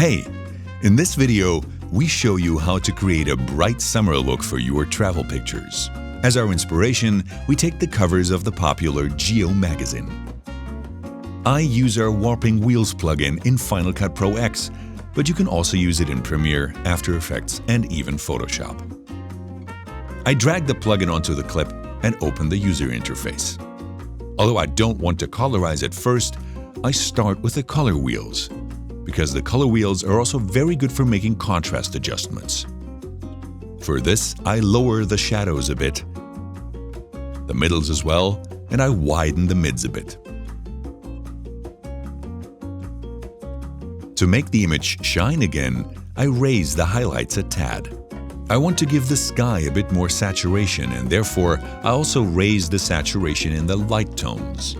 Hey, in this video, we show you how to create a bright summer look for your travel pictures. As our inspiration, we take the covers of the popular Geo magazine. I use our Warping Wheels plugin in Final Cut Pro X, but you can also use it in Premiere, After Effects, and even Photoshop. I drag the plugin onto the clip and open the user interface. Although I don't want to colorize it first, I start with the color wheels, because the color wheels are also very good for making contrast adjustments. For this, I lower the shadows a bit, the middles as well, and I widen the mids a bit. To make the image shine again, I raise the highlights a tad. I want to give the sky a bit more saturation, and therefore I also raise the saturation in the light tones.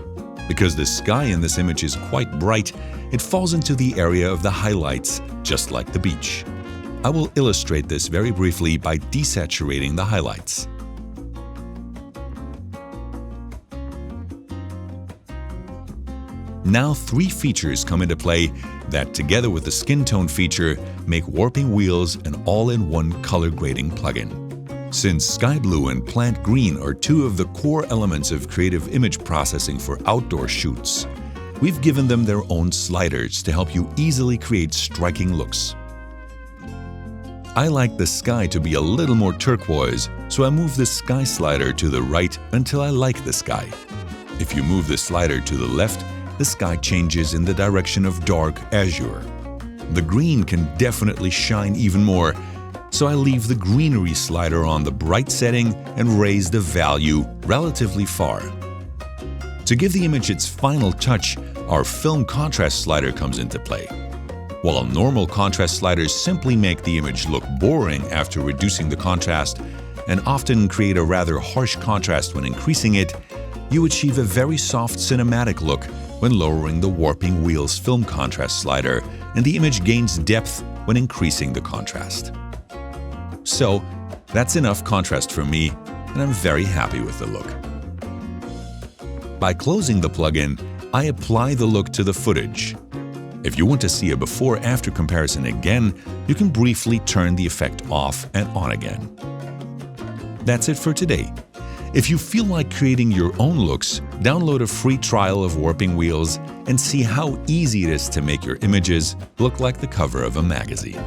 Because the sky in this image is quite bright, it falls into the area of the highlights, just like the beach. I will illustrate this very briefly by desaturating the highlights. Now 3 features come into play that, together with the skin tone feature, make Warping Wheels an all-in-one color grading plugin. Since Sky Blue and Plant Green are 2 of the core elements of creative image processing for outdoor shoots, we've given them their own sliders to help you easily create striking looks. I like the sky to be a little more turquoise, so I move the sky slider to the right until I like the sky. If you move the slider to the left, the sky changes in the direction of dark azure. The green can definitely shine even more, so I leave the greenery slider on the bright setting and raise the value relatively far. To give the image its final touch, our film contrast slider comes into play. While normal contrast sliders simply make the image look boring after reducing the contrast and often create a rather harsh contrast when increasing it, you achieve a very soft cinematic look when lowering the Warping Wheels film contrast slider, and the image gains depth when increasing the contrast. So, that's enough contrast for me, and I'm very happy with the look. By closing the plugin, I apply the look to the footage. If you want to see a before-after comparison again, you can briefly turn the effect off and on again. That's it for today. If you feel like creating your own looks, download a free trial of Warping Wheels and see how easy it is to make your images look like the cover of a magazine.